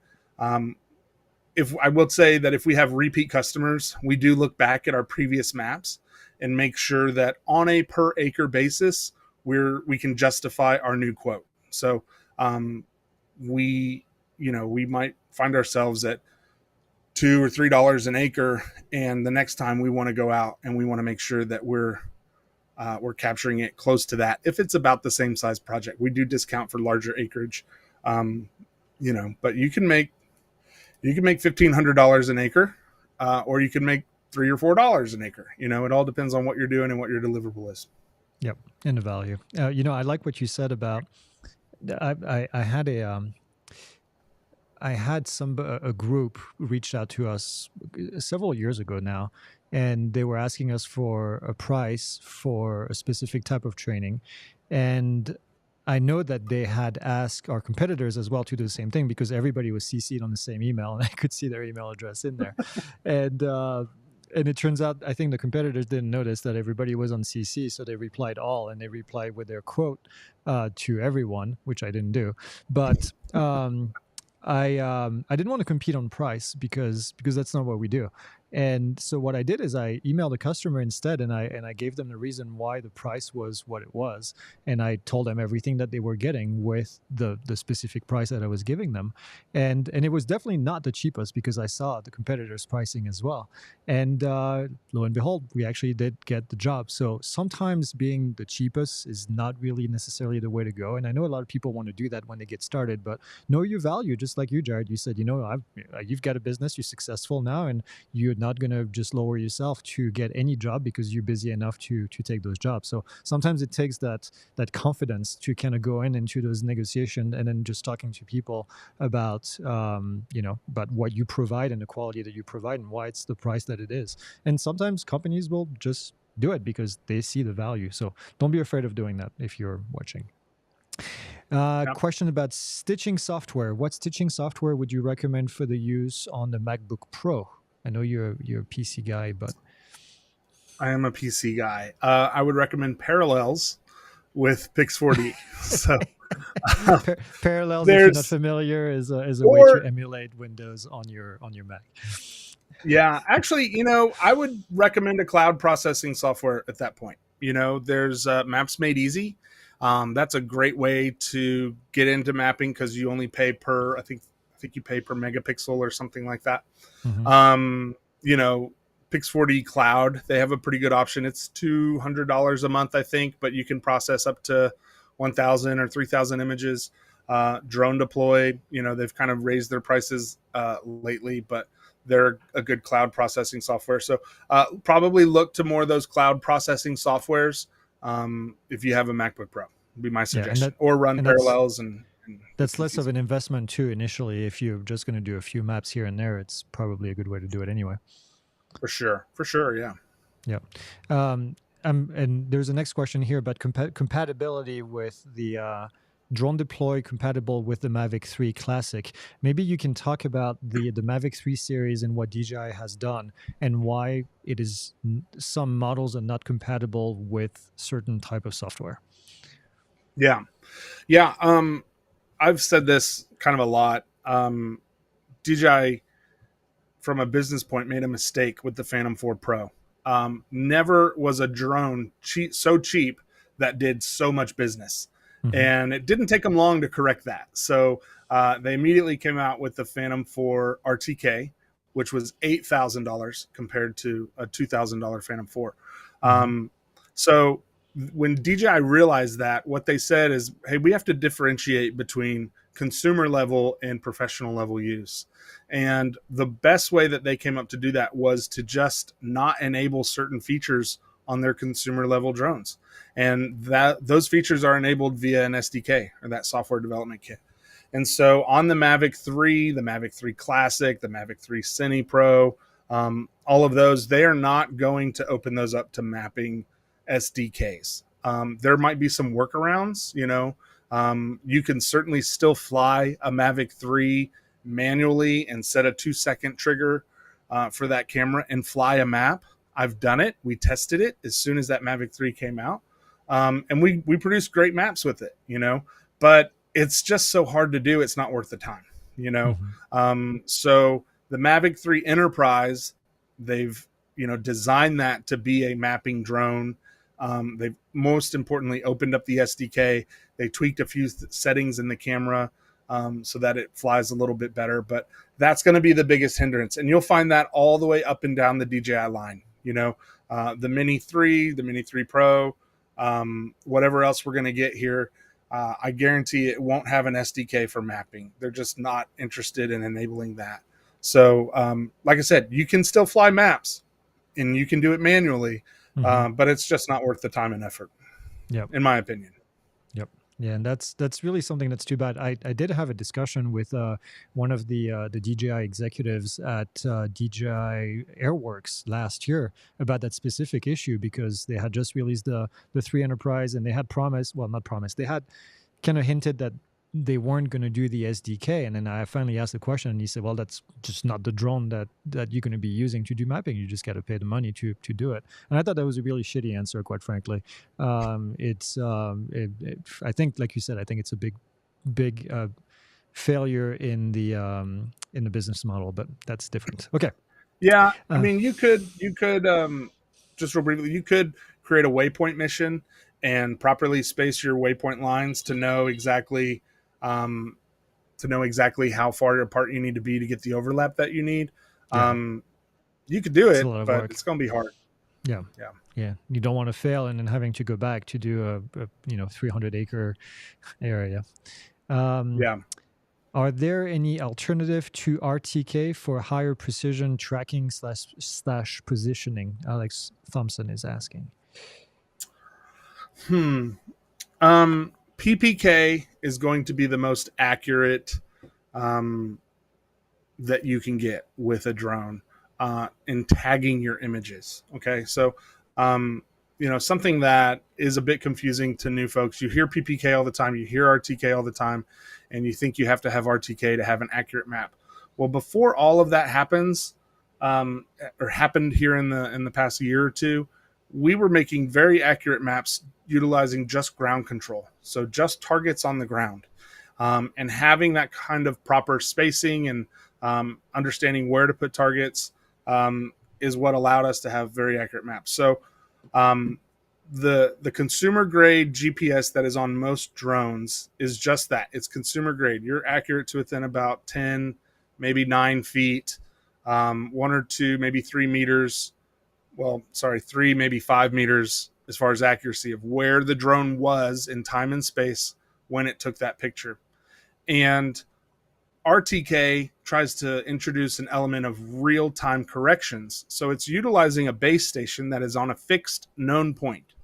If I will say that if we have repeat customers, we do look back at our previous maps and make sure that on a per acre basis, we can justify our new quote. So we might find ourselves at $2 or $3 an acre, and the next time we want to go out and we want to make sure that we're capturing it close to that. If it's about the same size project, we do discount for larger acreage. But you can make $1,500 an acre, or you can make $3 or $4 an acre. It all depends on what you're doing and what your deliverable is. Yep, and the value. I like what you said about. I had a group reached out to us several years ago now, and they were asking us for a price for a specific type of training, and I know that they had asked our competitors as well to do the same thing, because everybody was CC'd on the same email, and I could see their email address in there. And it turns out, I think the competitors didn't notice that everybody was on CC, so they replied all, and they replied with their quote to everyone, which I didn't do. But I didn't want to compete on price because that's not what we do. And so what I did is I emailed the customer instead, and I gave them the reason why the price was what it was, and I told them everything that they were getting with the specific price that I was giving them, and it was definitely not the cheapest, because I saw the competitors' pricing as well, and lo and behold, we actually did get the job. So sometimes being the cheapest is not really necessarily the way to go, and I know a lot of people want to do that when they get started, but know your value, just like you, Jared. You said, you've got a business, you're successful now, and you're not going to just lower yourself to get any job because you're busy enough to take those jobs. So sometimes it takes that confidence to kind of go into those negotiations, and then just talking to people about about what you provide and the quality that you provide and why it's the price that it is. And sometimes companies will just do it because they see the value. So don't be afraid of doing that if you're watching. Yep. Question about stitching software. What stitching software would you recommend for the use on the MacBook Pro? I know you're a PC guy, but I am a PC guy. I would recommend Parallels with Pix4D. So Parallels, if you're not familiar, is a way to emulate Windows on your Mac. Yeah, actually, I would recommend a cloud processing software at that point. There's Maps Made Easy. That's a great way to get into mapping, because you only pay per, I think you pay per megapixel or something like that. Mm-hmm. Pix4D Cloud, they have a pretty good option. It's $200 a month, I think, but you can process up to 1,000 or 3,000 images. Drone Deploy, they've kind of raised their prices lately, but they're a good cloud processing software. So probably look to more of those cloud processing softwares if you have a MacBook Pro, would be my suggestion. Or run Parallels and that's less of an investment too initially. If you're just going to do a few maps here and there, it's probably a good way to do it anyway. For sure, yeah. And there's a next question here about compatibility with the Drone Deploy compatible with the Mavic 3 Classic. Maybe you can talk about the Mavic 3 series and what DJI has done, and why it is some models are not compatible with certain type of software. Yeah. I've said this kind of a lot. DJI, from a business point, made a mistake with the Phantom 4 Pro. Never was a drone so cheap that did so much business. Mm-hmm. And it didn't take them long to correct that. So they immediately came out with the Phantom 4 RTK, which was $8,000 compared to a $2,000 Phantom 4. Mm-hmm. So when DJI realized that, what they said is, hey, we have to differentiate between consumer level and professional level use. And the best way that they came up to do that was to just not enable certain features on their consumer level drones. And that those features are enabled via an SDK, or that software development kit. And so on the Mavic 3, the Mavic 3 Classic, the Mavic 3 Cine Pro, all of those, they are not going to open those up to mapping SDKs. There might be some workarounds, you know. You can certainly still fly a Mavic 3 manually and set a 2-second trigger for that camera and fly a map. I've done it. We tested it as soon as that Mavic 3 came out. And we produced great maps with it, you know, but it's just so hard to do. It's not worth the time, you know? Mm-hmm. So the Mavic 3 Enterprise, they've, you know, designed that to be a mapping drone. They've most importantly opened up the SDK. They tweaked a few settings in the camera so that it flies a little bit better, but that's going to be the biggest hindrance. And you'll find that all the way up and down the DJI line, you know, the Mini 3, the Mini 3 Pro, whatever else we're going to get here. I guarantee it won't have an SDK for mapping. They're just not interested in enabling that. So, like I said, you can still fly maps and you can do it manually, but it's just not worth the time and effort, in my opinion. Yep. Yeah, and that's really something that's too bad. I did have a discussion with one of the DJI executives at DJI Airworks last year about that specific issue, because they had just released the 3 Enterprise, and they had promised, well, not promised, they had kind of hinted that they weren't going to do the SDK. And then I finally asked the question, and he said, well, that's just not the drone that you're going to be using to do mapping. You just got to pay the money to do it. And I thought that was a really shitty answer, quite frankly. I think, like you said, I think it's a big failure in the business model, but that's different. Okay. Yeah. I mean, you could just real briefly, you could create a waypoint mission and properly space your waypoint lines to know exactly how far apart you need to be to get the overlap that you need. Yeah. You could do It's it, a lot of but work. it's going to be hard. Yeah. You don't want to fail and then having to go back to do a 300-acre area. Are there any alternative to RTK for higher precision tracking slash positioning? Alex Thompson is asking. PPK is going to be the most accurate that you can get with a drone in tagging your images. Okay, so something that is a bit confusing to new folks. You hear PPK all the time, you hear RTK all the time, and you think you have to have RTK to have an accurate map. Well, before all of that happens, or happened here in the past year or two, we were making very accurate maps utilizing just ground control, so just targets on the ground, and having that kind of proper spacing and understanding where to put targets is what allowed us to have very accurate maps. So the consumer grade GPS that is on most drones is just that. It's consumer grade. You're accurate to within about 10, maybe 9 feet, 1 or 2, maybe 3 meters. Well, sorry, 3, maybe 5 meters as far as accuracy of where the drone was in time and space when it took that picture. And RTK tries to introduce an element of real-time corrections. So it's utilizing a base station that is on a fixed known point.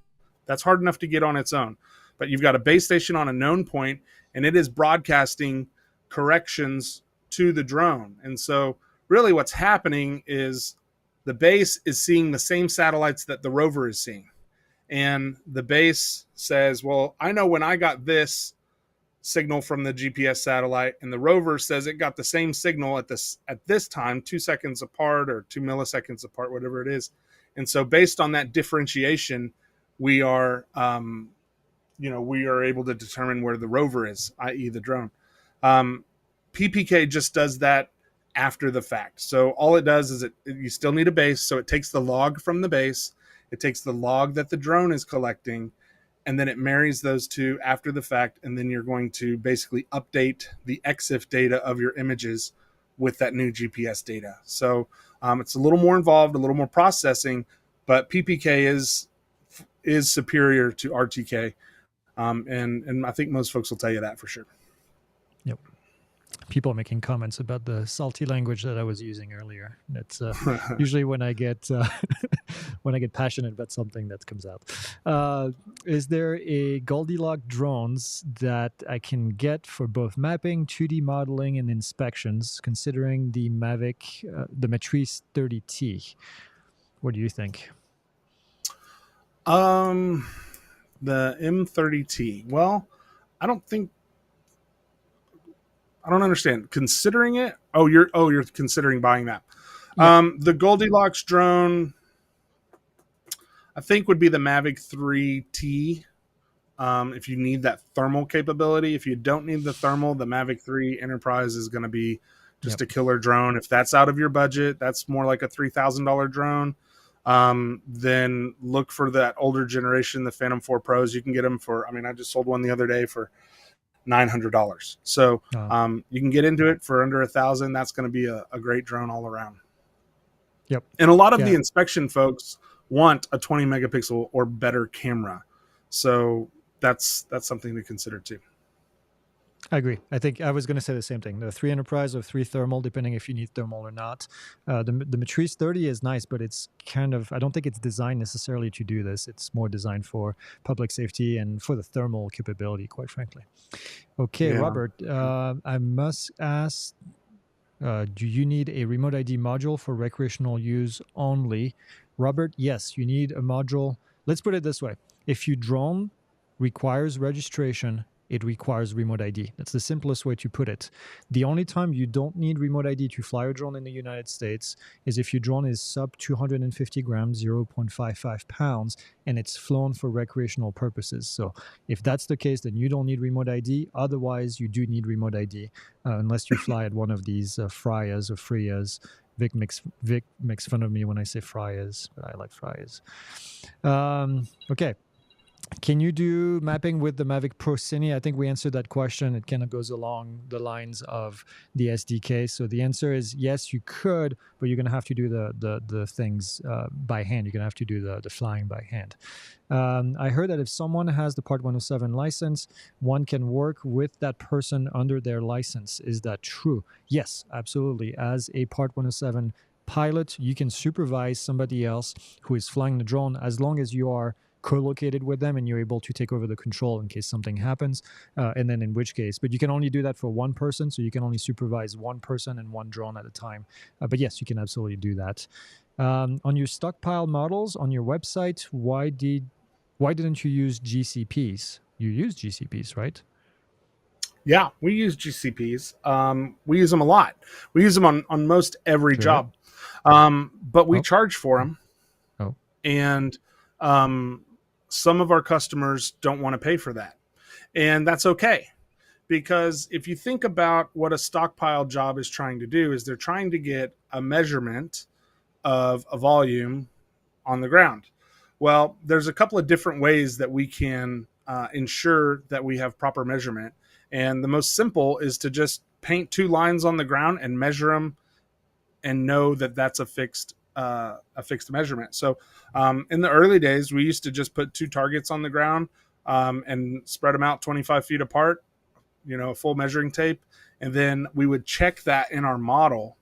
That's hard enough to get on its own. But you've got a base station on a known point, and it is broadcasting corrections to the drone. And so really what's happening is the base is seeing the same satellites that the rover is seeing. And the base says, well, I know when I got this signal from the GPS satellite, and the rover says it got the same signal at this time, 2 seconds apart or 2 milliseconds apart, whatever it is. And so based on that differentiation, we are able to determine where the rover is, i.e. the drone. PPK just does that after the fact. So all it does is you still need a base. So it takes the log from the base. It takes the log that the drone is collecting, and then it marries those two after the fact, and then you're going to basically update the EXIF data of your images with that new GPS data. So it's a little more involved, a little more processing, but PPK is superior to RTK, and I think most folks will tell you that for sure. Yep. People making comments about the salty language that I was using earlier. That's usually when I get when I get passionate about something that comes out. Is there a Goldilocks drones that I can get for both mapping, 2D modeling, and inspections, considering the Mavic, the Matrice 30T? What do you think? The M30T. Well, I don't understand. Considering it? You're considering buying that. Yeah. The Goldilocks drone, I think, would be the Mavic 3T. If you need that thermal capability. If you don't need the thermal, the Mavic 3 Enterprise is going to be just a killer drone. If that's out of your budget, that's more like a $3,000 drone. Then look for that older generation, the Phantom 4 Pros. You can get them for, I just sold one the other day for $900. So you can get into it for under $1,000. That's going to be a great drone all around. Yep. And a lot of the inspection folks want a 20 megapixel or better camera. So that's something to consider too. I agree. I think I was going to say the same thing. The 3 Enterprise or 3 Thermal, depending if you need thermal or not. The Matrice 30 is nice, but it's kind of, I don't think it's designed necessarily to do this. It's more designed for public safety and for the thermal capability, quite frankly. Okay, yeah. Robert, I must ask, do you need a remote ID module for recreational use only? Robert, yes, you need a module. Let's put it this way. If your drone requires registration, it requires remote ID. That's the simplest way to put it. The only time you don't need remote ID to fly a drone in the United States is if your drone is sub 250 grams, 0.55 pounds, and it's flown for recreational purposes. So if that's the case, then you don't need remote ID. Otherwise, you do need remote ID, unless you fly at one of these Fryas or Freas. Vic makes fun of me when I say Fryas, but I like Fryas. Okay. Can you do mapping with the Mavic Pro Cine? I think we answered that question. It kind of goes along the lines of the SDK. So the answer is yes, you could, but you're going to have to do the things by hand. You're going to have to do the flying by hand. I heard that if someone has the Part 107 license, one can work with that person under their license. Is that true? Yes, absolutely. As a Part 107 pilot, you can supervise somebody else who is flying the drone as long as you are co-located with them and you're able to take over the control in case something happens, and then in which case, but you can only do that for one person, so you can only supervise one person and one drone at a time. But yes, you can absolutely do that. On your stockpile models on your website, why didn't you use GCPs? You use GCPs, right? Yeah, we use GCPs. We use them a lot. We use them on most every job, but we charge for them. And some of our customers don't want to pay for that. And that's okay. Because if you think about what a stockpile job is trying to do, is they're trying to get a measurement of a volume on the ground. Well, there's a couple of different ways that we can ensure that we have proper measurement. And the most simple is to just paint 2 lines on the ground and measure them and know that that's a fixed measurement. So in the early days, we used to just put 2 targets on the ground and spread them out 25 feet apart, a full measuring tape. And then we would check that in our model.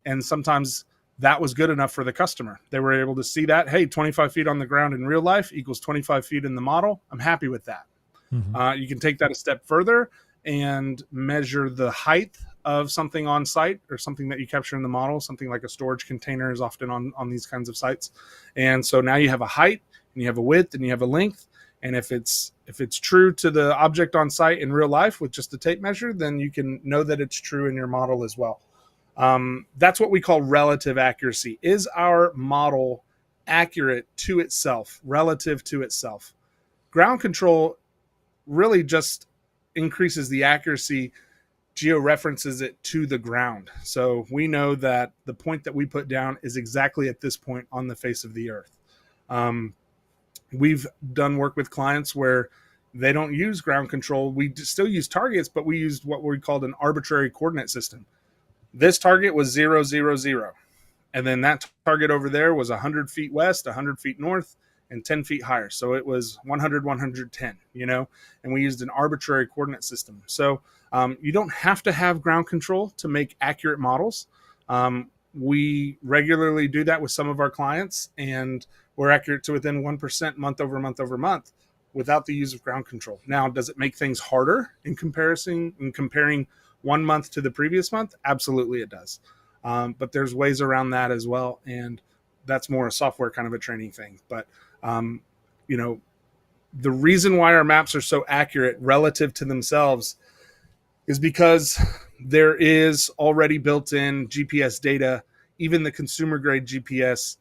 And sometimes that was good enough for the customer. They were able to see that, hey, 25 feet on the ground in real life equals 25 feet in the model. I'm happy with that. Mm-hmm. You can take that a step further and measure the height of something on site or something that you capture in the model. Something like a storage container is often on these kinds of sites. And so now you have a height and you have a width and you have a length. And if it's true to the object on site in real life with just a tape measure, then you can know that it's true in your model as well. That's what we call relative accuracy. Is our model accurate to itself, relative to itself? Ground control really just increases the accuracy, georeferences it to the ground. So we know that the point that we put down is exactly at this point on the face of the earth. We've done work with clients where they don't use ground control. We still use targets, but we used what we called an arbitrary coordinate system. This target was 0, 0, 0. And then that target over there was 100 feet west, 100 feet north, and 10 feet higher. So it was 100, 110, and we used an arbitrary coordinate system. So you don't have to have ground control to make accurate models. We regularly do that with some of our clients, and we're accurate to within 1% month over month over month without the use of ground control. Now, does it make things harder in comparing 1 month to the previous month? Absolutely it does. But there's ways around that as well, and that's more a software kind of a training thing. But the reason why our maps are so accurate relative to themselves is because there is already built-in GPS data. Even the consumer-grade GPS,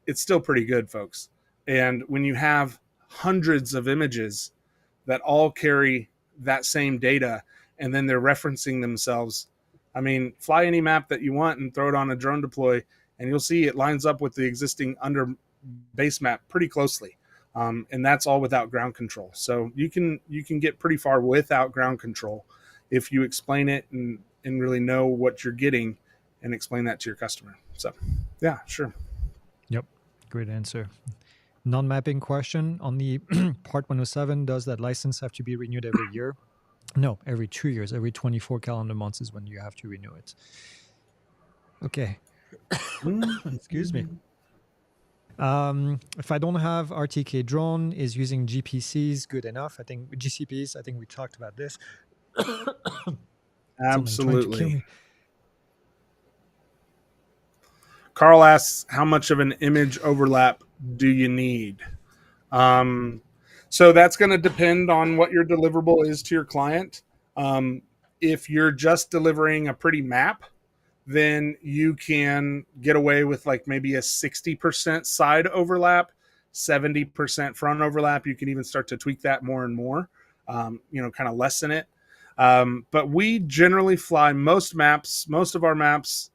it's still pretty good, folks. And when you have hundreds of images that all carry that same data, and then they're referencing themselves, I mean, fly any map that you want and throw it on a drone deploy, and you'll see it lines up with the existing under base map pretty closely. And that's all without ground control. So you can get pretty far without ground control if you explain it and really know what you're getting and explain that to your customer. So, yeah, sure. Yep, great answer. Non-mapping question on the Part 107, does that license have to be renewed every year? No, every 2 years. Every 24 calendar months is when you have to renew it. Okay. Excuse me. If I don't have RTK drone, is using GPCs good enough? I think GCPs, I think we talked about this. Absolutely. Carl asks, how much of an image overlap do you need? So that's going to depend on what your deliverable is to your client. If you're just delivering a pretty map, then you can get away with like maybe a 60% side overlap, 70% front overlap. You can even start to tweak that more and more, kind of lessen it. But we generally fly most of our maps,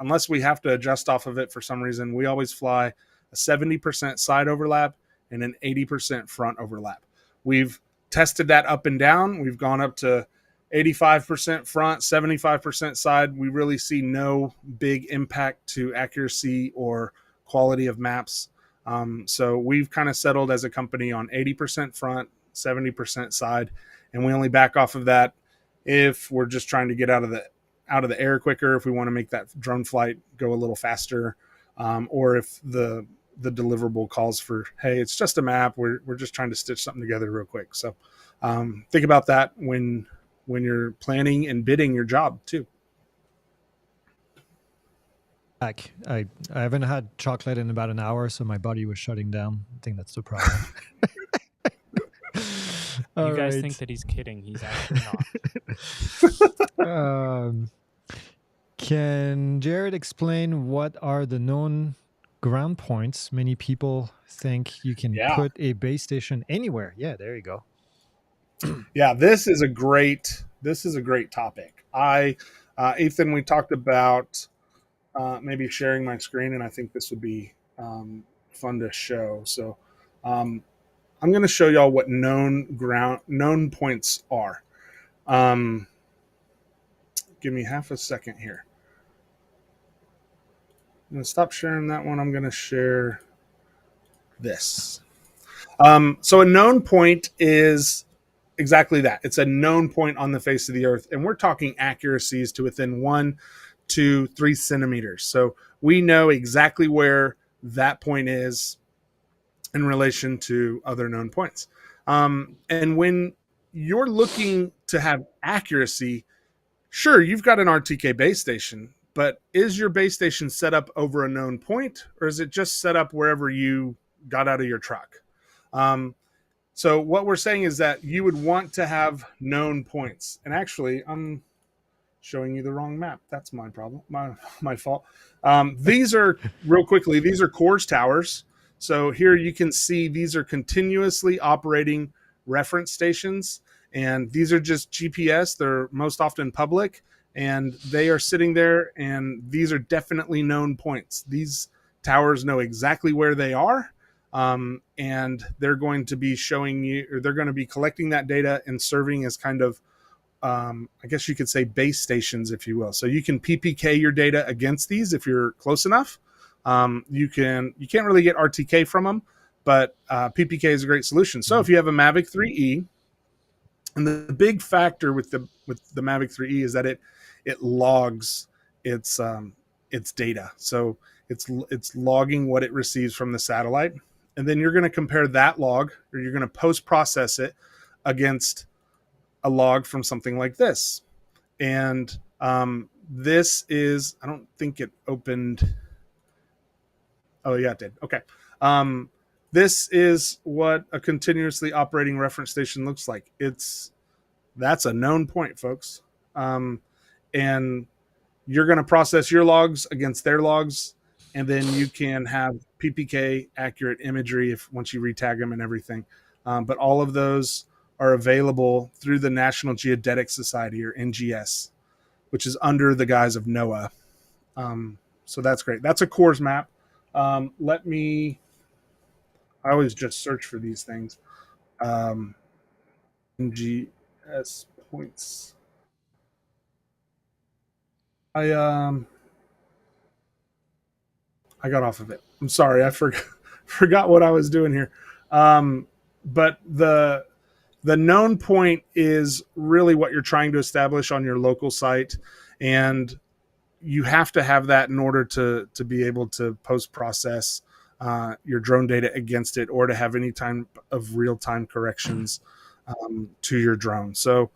unless we have to adjust off of it for some reason, we always fly a 70% side overlap and an 80% front overlap. We've tested that up and down. We've gone up to 85% front, 75% side. We really see no big impact to accuracy or quality of maps. So we've kind of settled as a company on 80% front, 70% side, and we only back off of that if we're just trying to get out of the air quicker, if we want to make that drone flight go a little faster, or if the deliverable calls for, hey, it's just a map, we're just trying to stitch something together real quick. So think about that when you're planning and bidding your job too. I haven't had chocolate in about an hour, so my body was shutting down. I think that's the problem. You guys think that he's kidding. He's actually not. Can Jared explain what are the known ground points? Many people think you can put a base station anywhere. Yeah, there you go. Yeah, this is a great topic. Ethan, we talked about maybe sharing my screen, and I think this would be fun to show. So I'm going to show y'all what known points are. Give me half a second here. I'm going to stop sharing that one. I'm going to share this. So a known point is exactly that. It's a known point on the face of the earth, and we're talking accuracies to within 1 to 3 centimeters. So we know exactly where that point is in relation to other known points. And when you're looking to have accuracy, sure, you've got an RTK base station, but is your base station set up over a known point, or is it just set up wherever you got out of your truck? So what we're saying is that you would want to have known points. And actually, I'm showing you the wrong map. That's my problem, my fault. These are, real quickly, these are Coors towers. So here you can see these are continuously operating reference stations. And these are just GPS. They're most often public. And they are sitting there, and these are definitely known points. These towers know exactly where they are. and they're going to be showing you, or they're going to be collecting that data and serving as kind of, I guess you could say, base stations, if you will. So you can PPK your data against these if you're close enough. You can't really get RTK from them, but PPK is a great solution. So if you have a Mavic 3E, and the big factor with the Mavic 3E is that it logs its data. So it's logging what it receives from the satellite, and then you're going to compare that log, or you're going to post process it against a log from something like this. And this is, I don't think it opened. Oh yeah, it did. Okay. This is what a continuously operating reference station looks like. That's a known point, folks. And you're going to process your logs against their logs, and then you can have PPK accurate imagery once you retag them and everything. But all of those are available through the National Geodetic Society, or NGS, which is under the guise of NOAA. So that's great. That's a CORS map. I always just search for these things. NGS points. I got off of it. I'm sorry. I forgot what I was doing here. But the known point is really what you're trying to establish on your local site, and you have to have that in order to be able to post process your drone data against it, or to have any time of real time corrections to your drone. So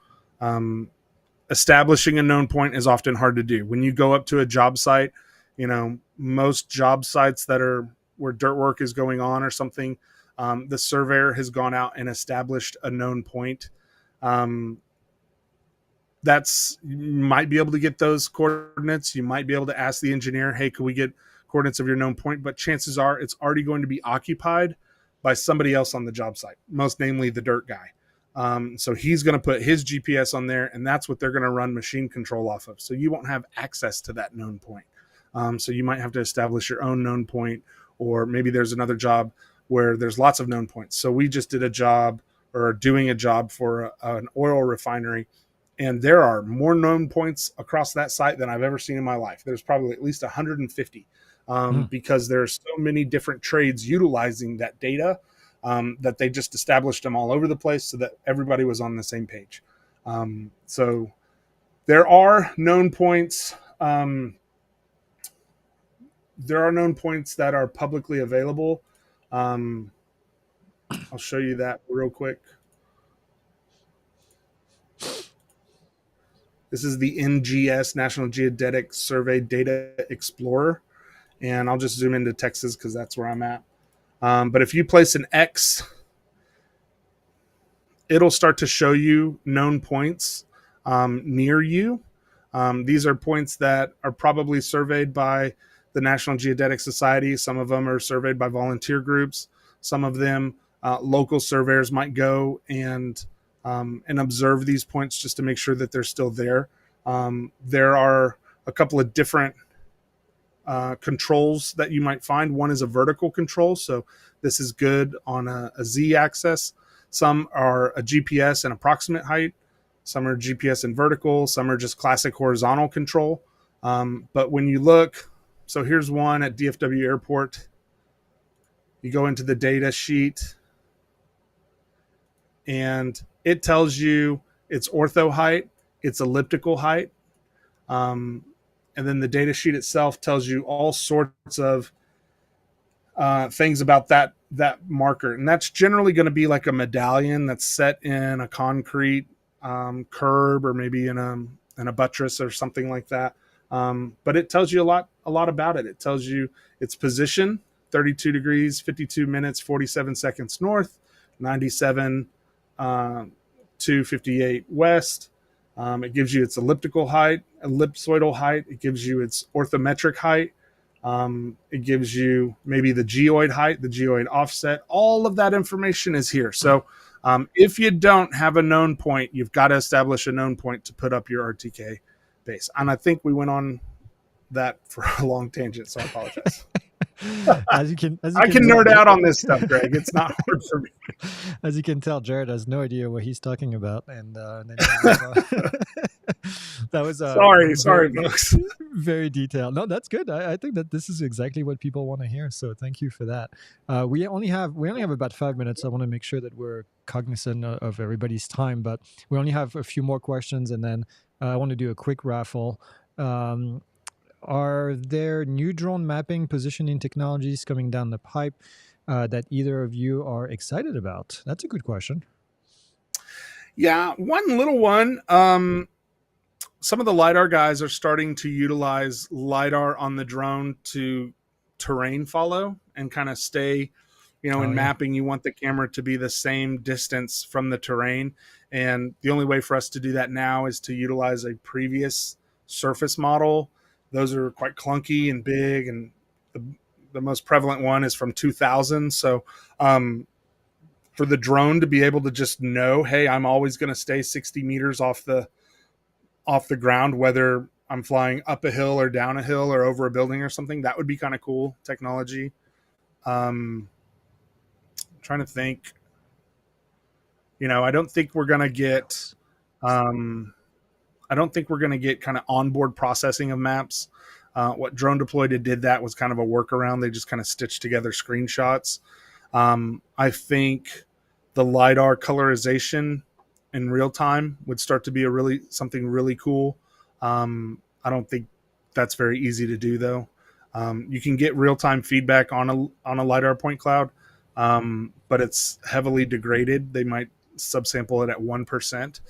establishing a known point is often hard to do. When you go up to a job site, most job sites that are where dirt work is going on or something, the surveyor has gone out and established a known point. You might be able to get those coordinates. You might be able to ask the engineer, hey, can we get coordinates of your known point? But chances are it's already going to be occupied by somebody else on the job site, most namely the dirt guy. So he's going to put his GPS on there, and that's what they're going to run machine control off of. So you won't have access to that known point. So you might have to establish your own known point, or maybe there's another job where there's lots of known points. So we just did a job, or doing a job for an oil refinery, and there are more known points across that site than I've ever seen in my life. There's probably at least 150 because there's so many different trades utilizing that data that they just established them all over the place so that everybody was on the same page. So there are known points. There are known points that are publicly available. I'll show you that real quick. This is the NGS, National Geodetic Survey Data Explorer. And I'll just zoom into Texas because that's where I'm at. But if you place an X, it'll start to show you known points near you. These are points that are probably surveyed by the National Geodetic Society. Some of them are surveyed by volunteer groups. Some of them, local surveyors might go and observe these points just to make sure that they're still there. There are a couple of different controls that you might find. One is a vertical control. So this is good on a Z axis. Some are a GPS and approximate height. Some are GPS and vertical. Some are just classic horizontal control. But when you look, so here's one at DFW Airport. You go into the data sheet, and it tells you its ortho height, its elliptical height. And then the data sheet itself tells you all sorts of things about that marker. And that's generally going to be like a medallion that's set in a concrete curb, or maybe in a buttress or something like that. But it tells you a lot about it. It tells you its position, 32 degrees, 52 minutes, 47 seconds north, 97 to 58 west. It gives you its elliptical height, ellipsoidal height. It gives you its orthometric height. It gives you maybe the geoid height, the geoid offset. All of that information is here. So if you don't have a known point, you've got to establish a known point to put up your RTK base. And I think we went on that for a long tangent, so I apologize. As you can I can tell, nerd out on this stuff, Greg. It's not hard for me. as you can tell, Jared has no idea what he's talking about, and then that was Sorry, very, folks. very detailed. No, that's good. I think that this is exactly what people want to hear. So thank you for that. We only have about 5 minutes. I want to make sure that we're cognizant of everybody's time, but we only have a few more questions, and then I want to do a quick raffle. Are there new drone mapping positioning technologies coming down the pipe that either of you are excited about? That's a good question. Yeah, one little one. Some of the LiDAR guys are starting to utilize LiDAR on the drone to terrain follow and kind of stay, in mapping, you want the camera to be the same distance from the terrain. And the only way for us to do that now is to utilize a previous surface model. Those are quite clunky and big, and the most prevalent one is from 2000. So for the drone to be able to just know, hey, I'm always going to stay 60 meters off the ground, whether I'm flying up a hill or down a hill or over a building or something, that would be kind of cool technology. Trying to think, I don't think we're going to get kind of onboard processing of maps. What Drone Deployed did that was kind of a workaround. They just kind of stitched together screenshots. I think the LiDAR colorization in real time would start to be something really cool. I don't think that's very easy to do though. You can get real time feedback on a LiDAR point cloud, but it's heavily degraded. They might subsample it at 1%.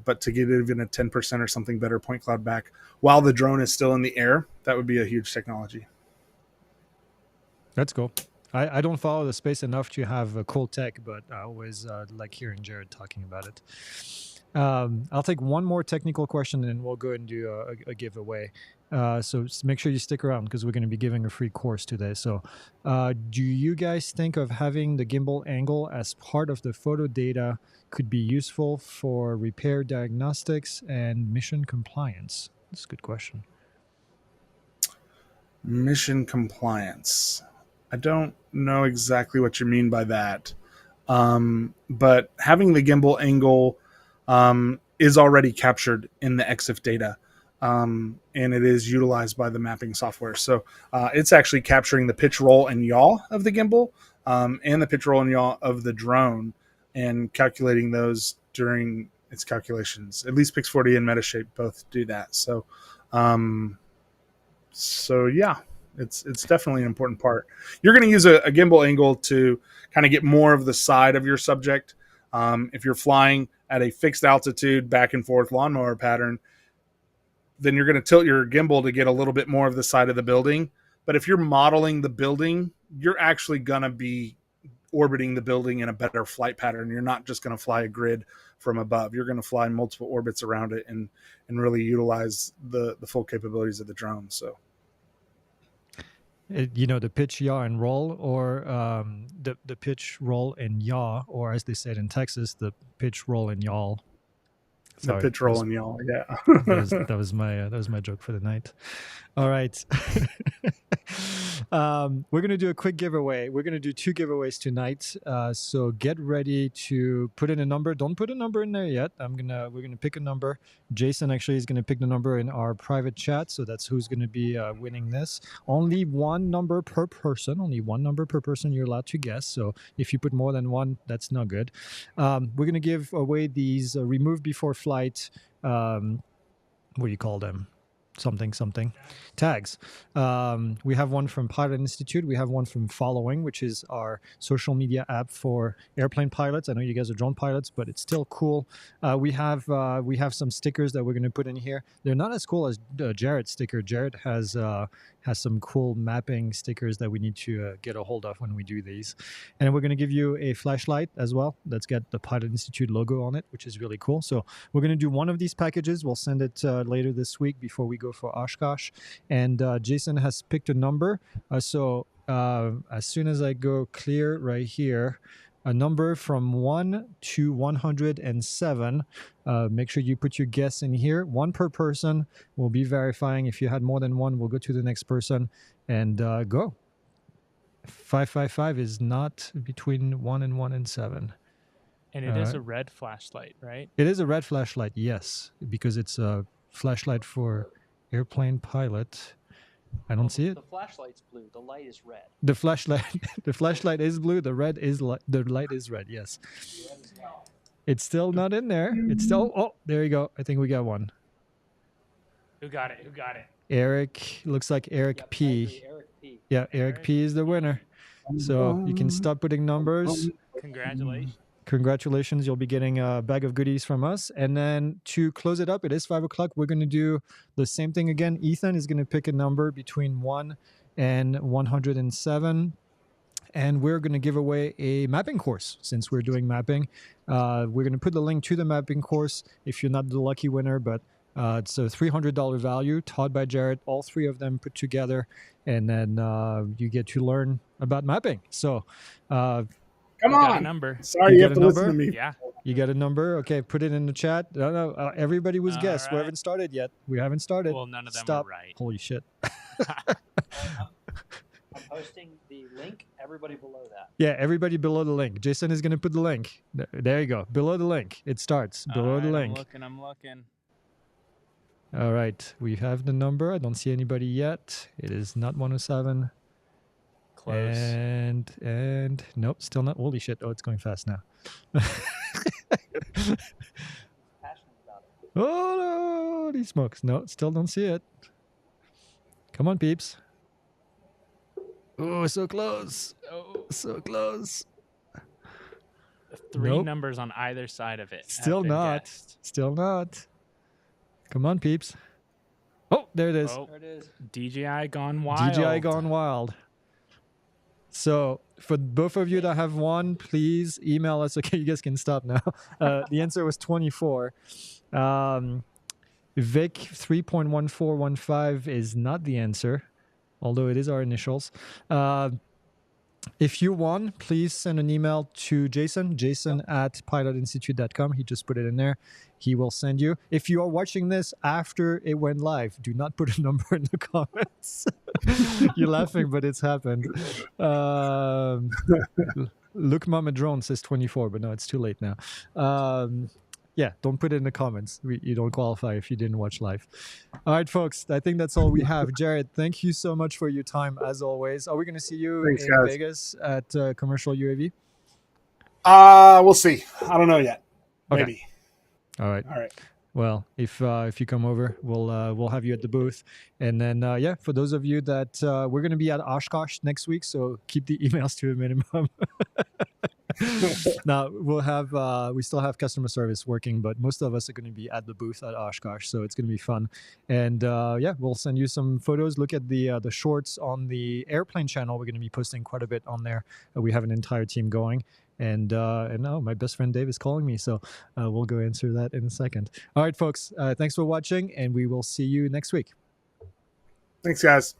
But to get even a 10% or something better point cloud back while the drone is still in the air, that would be a huge technology. That's cool. I don't follow the space enough to have a cool tech, but I always like hearing Jared talking about it. I'll take one more technical question and we'll go and do a giveaway. So make sure you stick around because we're going to be giving a free course today. So do you guys think of having the gimbal angle as part of the photo data could be useful for repair diagnostics and mission compliance? That's a good question. Mission compliance. I don't know exactly what you mean by that. But having the gimbal angle is already captured in the EXIF data. And it is utilized by the mapping software. So it's actually capturing the pitch, roll, and yaw of the gimbal and the pitch, roll, and yaw of the drone and calculating those during its calculations. At least Pix4D and Metashape both do that. So yeah, it's definitely an important part. You're going to use a gimbal angle to kind of get more of the side of your subject. If you're flying at a fixed altitude back and forth lawnmower pattern, then you're going to tilt your gimbal to get a little bit more of the side of the building. But if you're modeling the building, you're actually going to be orbiting the building in a better flight pattern. You're not just going to fly a grid from above. You're going to fly multiple orbits around it and really utilize the full capabilities of the drone. So, the pitch, yaw, and roll, or the pitch, roll, and yaw, or as they said in Texas, the pitch, roll, and yaw. Sorry, the pitch, roll, and yaw. Yeah, that was my joke for the night. All right. We're going to do a quick giveaway. We're going to do 2 giveaways tonight. So get ready to put in a number. Don't put a number in there yet. We're going to pick a number. Jason actually is going to pick the number in our private chat. So that's who's going to be winning this. Only one number per person. You're allowed to guess. So if you put more than one, that's not good. We're going to give away these remove before flight. What do you call them? Something tags. We have one from Pilot Institute. We have one from Following, which is our social media app for airplane pilots. I know you guys are drone pilots, but it's still cool. We have some stickers that we're going to put in here. They're not as cool as Jared's sticker. Jared has some cool mapping stickers that we need to get a hold of when we do these. And we're going to give you a flashlight as well that's got the Pilot Institute logo on it, which is really cool. So we're going to do one of these packages. We'll send it later this week before we go for Oshkosh. And Jason has picked a number. So as soon as I go clear right here, a number from 1 to 107. Make sure you put your guess in here. One per person. We'll be verifying. If you had more than one, we'll go to the next person and go. 555 is not between 1 and 7. And it is a red flashlight, right? It is a red flashlight, yes, because it's a flashlight for airplane pilot. I don't see it. The flashlight's blue. The light is red. The flashlight is blue. The light is red. Yes. It's still not in there. It's still. Oh, there you go. I think we got one. Who got it? Who got it? Eric. Looks like Eric Yep, P. Eric P. Yeah, Eric P is the winner. So you can stop putting numbers. Congratulations. Congratulations. You'll be getting a bag of goodies from us. And then to close it up, it is 5 o'clock. We're going to do the same thing again. Ethan is going to pick a number between 1 and 107. And we're going to give away a mapping course since we're doing mapping. We're going to put the link to the mapping course if you're not the lucky winner, but it's a $300 value taught by Jared, all three of them put together. And then you get to learn about mapping. So Come You got a on. number. Sorry, You you got have a to listen to number? me. Yeah. you got a number? Okay, put it in the chat. No, everybody was All guessed. We right. haven't started yet. We haven't started. Well, none of them Stop. were right. Holy shit. I'm posting the link. Everybody below that. Yeah, everybody below the link. Jason is going to put the link. There you go. Below the link. It starts. Below the link. I'm looking. All right. We have the number. I don't see anybody yet. It is not 107. Close. And nope, still not. Holy shit. Oh, it's going fast now. Passionate about it. Oh, no. These smokes. No, still don't see it. Come on, peeps. Oh, so close. Oh, so close. Three Nope. numbers on either side of it. have Still been not. guessed. Still not. Come on, peeps. Oh, there it is. Oh, There it is. DJI gone wild. DJI gone wild. So for both of you that have won, please email us. Okay, you guys can stop now. The answer was 24. Vic 3.1415 is not the answer, although it is our initials. If you won, please send an email to Jason at pilotinstitute.com. He just put it in there. He will send you. If you are watching this after it went live, do not put a number in the comments. You're laughing, but it's happened. Look, Mama Drone says 24, but no, it's too late now. Yeah, don't put it in the comments. You don't qualify if you didn't watch live. All right, folks, I think that's all we have. Jared, thank you so much for your time, as always. Are we going to see you Thanks, in guys. Vegas at Commercial UAV? We'll see. I don't know yet. Okay. Maybe. All right. All right. Well, if you come over, we'll have you at the booth. And then, yeah, for those of you that we're going to be at Oshkosh next week, so keep the emails to a minimum. Now we still have customer service working, but most of us are going to be at the booth at Oshkosh, so it's going to be fun. And yeah, we'll send you some photos. Look at the shorts on the airplane channel. We're going to be posting quite a bit on there. We have an entire team going. And oh, my best friend Dave is calling me, so we'll go answer that in a second. All right, folks, thanks for watching, and we will see you next week. Thanks, guys.